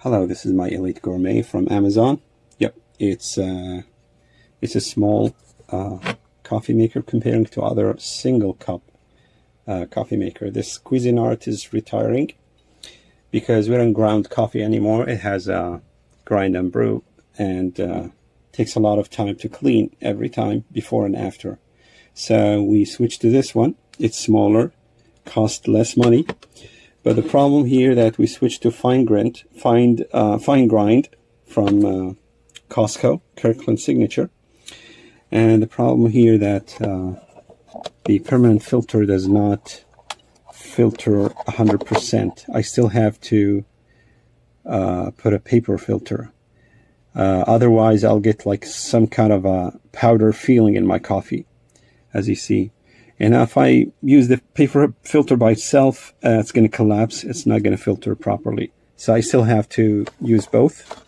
Hello, this is my Elite Gourmet from Amazon. Yep, it's a small coffee maker comparing to other single cup coffee maker. This Cuisinart is retiring because we don't ground coffee anymore. It has a grind and brew and takes a lot of time to clean every time before and after. So we switched to this one. It's smaller, costs less money. But the problem here that we switched to fine grind from Costco, Kirkland Signature. And the problem here that the permanent filter does not filter 100%. I still have to put a paper filter. Otherwise, I'll get like some kind of a powder feeling in my coffee, as you see. And if I use the paper filter by itself, it's going to collapse. It's not going to filter properly. So I still have to use both.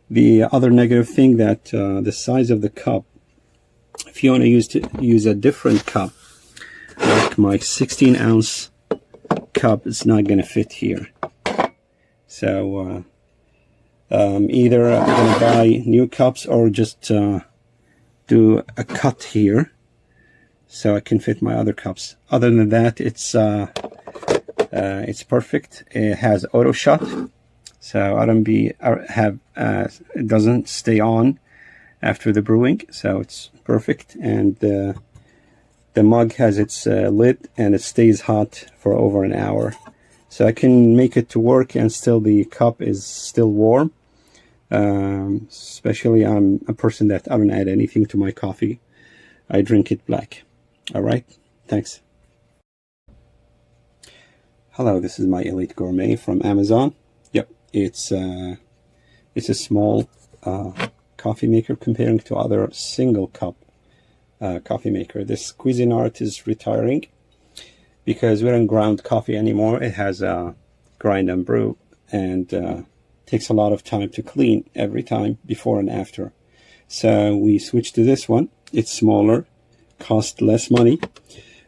The other negative thing that the size of the cup, if you want to use a different cup, like my 16-ounce cup, it's not going to fit here. So either I'm going to buy new cups or just do a cut here, so I can fit my other cups. Other than that, it's perfect. It has auto shut, so it doesn't stay on after the brewing, so it's perfect. And the mug has its lid, and it stays hot for over an hour, so I can make it to work and still the cup is still warm. Especially I'm a person that I don't add anything to my coffee. I drink it black. All right, thanks. Hello, this is my Elite Gourmet from Amazon. Yep, it's a small coffee maker comparing to other single cup coffee maker. This Cuisinart is retiring because we don't ground coffee anymore. It has a grind and brew and takes a lot of time to clean every time before and after. So we switched to this one. It's smaller, cost less money.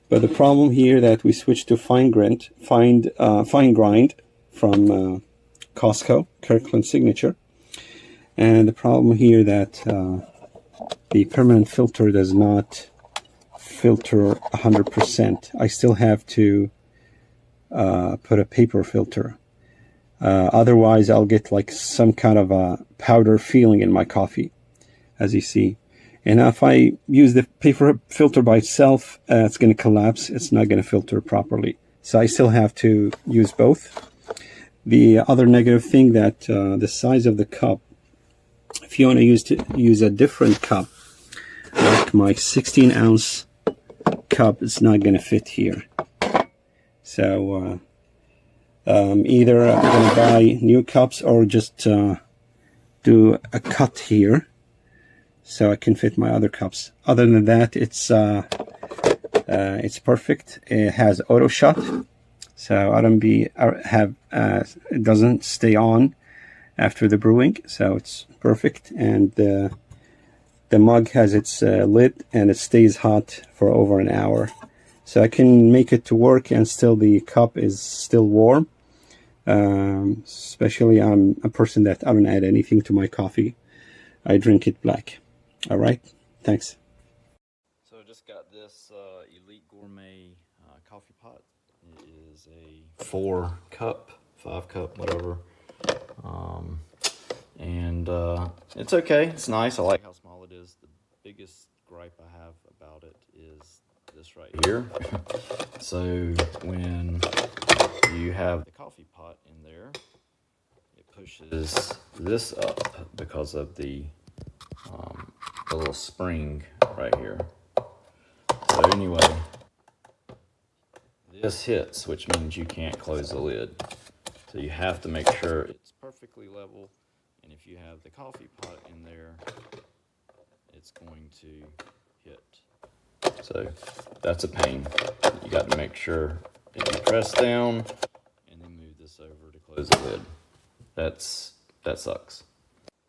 But the problem here that we switched to fine grind from Costco, Kirkland Signature. And the problem here that the permanent filter does not filter 100%. I still have to put a paper filter. Otherwise, I'll get like some kind of a powder feeling in my coffee, as you see. And if I use the paper filter by itself, it's going to collapse. It's not going to filter properly. So I still have to use both. The other negative thing that the size of the cup, if you want to use a different cup, like my 16-ounce cup, it's not going to fit here. So either I'm going to buy new cups or just do a cut here, so I can fit my other cups. Other than that, it's perfect. It has auto shut, so it doesn't stay on after the brewing, so it's perfect. And the mug has its lid, and it stays hot for over an hour, so I can make it to work and still the cup is still warm. Especially I'm a person that I don't add anything to my coffee. I drink it black. All right, thanks. So I just got this Elite Gourmet coffee pot. It is a 4-cup, 5-cup, whatever. And it's okay. It's nice. I like how small it is. The biggest gripe I have about it is this right here. So when you have the coffee pot in there, it pushes this up because of the little spring right here. So anyway, this hits, which means you can't close the lid. So you have to make sure it's perfectly level, and if you have the coffee pot in there, it's going to hit. So that's a pain. You got to make sure that you press down and then move this over to close the lid. That sucks.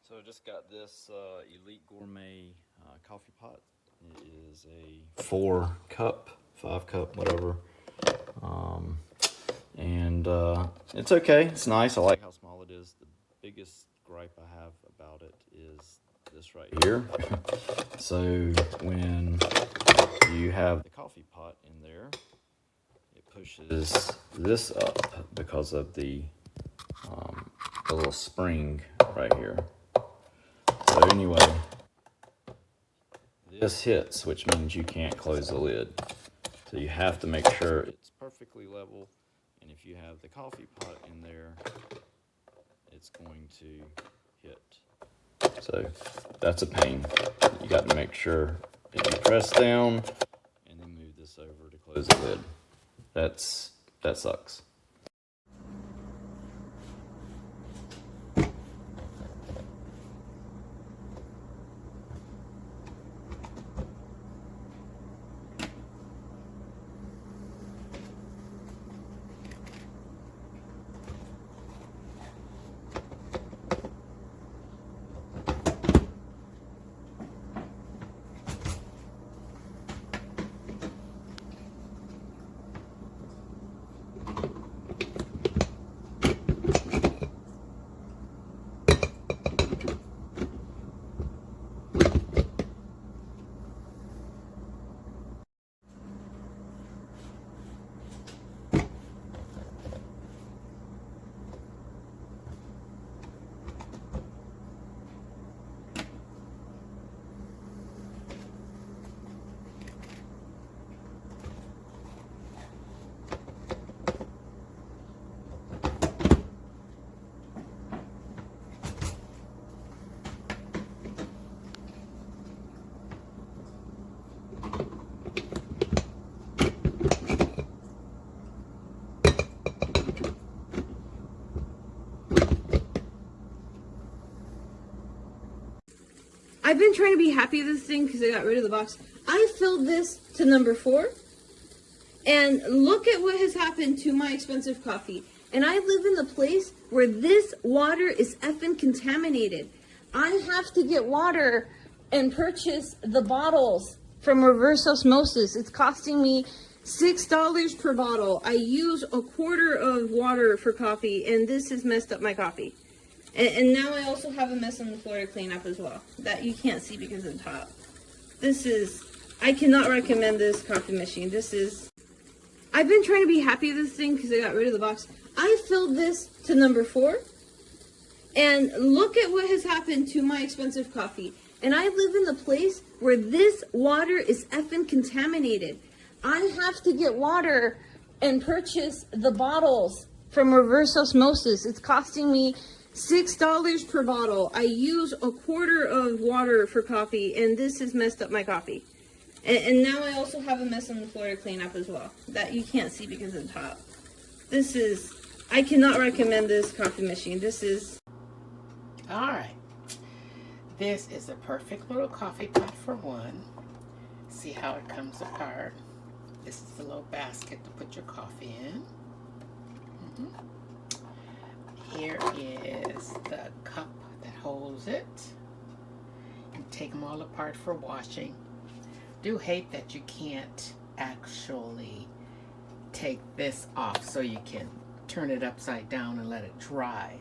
So I just got this Elite Gourmet coffee pot. It is a 4-cup, 5-cup, whatever. And it's okay. It's nice. I like how small it is. The biggest gripe I have about it is this right here. So when you have the coffee pot in there, it pushes this up because of the little spring right here. So anyway, this hits, which means you can't close the lid. So you have to make sure it's perfectly level, and if you have the coffee pot in there, it's going to hit. So that's a pain. You got to make sure that you press down and then move this over to close the lid. That sucks. I've been trying to be happy with this thing because I got rid of the box. I filled this to number 4. And look at what has happened to my expensive coffee. And I live in the place where this water is effing contaminated. I have to get water and purchase the bottles from reverse osmosis. It's costing me $6 per bottle. I use a quarter of water for coffee, and this has messed up my coffee. And now I also have a mess on the floor to clean up as well. That you can't see because of the top. I cannot recommend this coffee machine. I've been trying to be happy with this thing because I got rid of the box. I filled this to number 4. And look at what has happened to my expensive coffee. And I live in the place where this water is effing contaminated. I have to get water and purchase the bottles from reverse osmosis. It's costing me $6 per bottle. I use a quarter of water for coffee, and this has messed up my coffee. And now I also have a mess on the floor to clean up as well. That you can't see because of the top. I cannot recommend this coffee machine. Alright. This is a perfect little coffee pot for one. See how it comes apart. This is the little basket to put your coffee in. Here is the cup that holds it. You take them all apart for washing. Do hate that you can't actually take this off so you can turn it upside down and let it dry.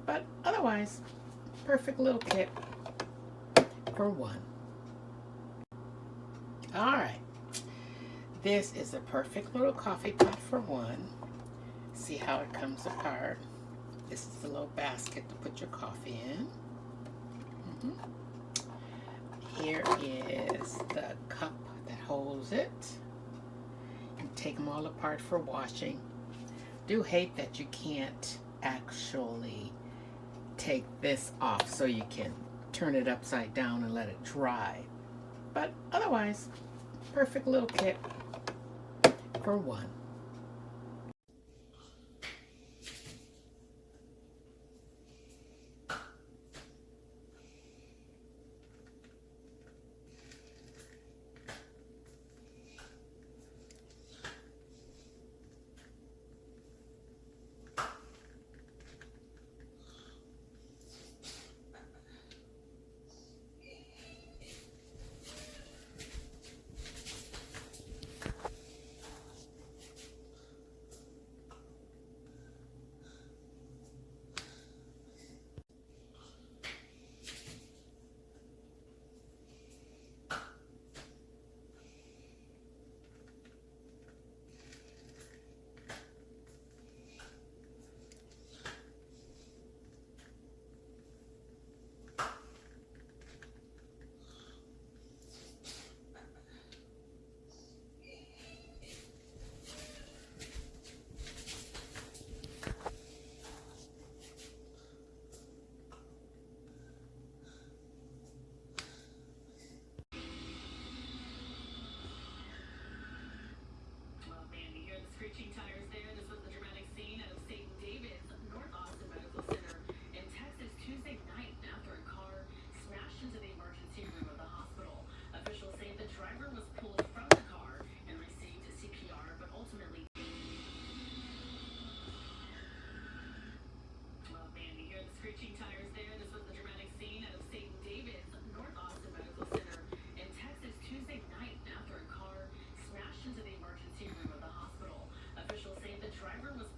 But otherwise, perfect little kit for one. Alright. This is a perfect little coffee pot for one. See how it comes apart. This is the little basket to put your coffee in. Here is the cup that holds it. You take them all apart for washing. Do hate that you can't actually take this off so you can turn it upside down and let it dry. But otherwise, perfect little kit for one. driverless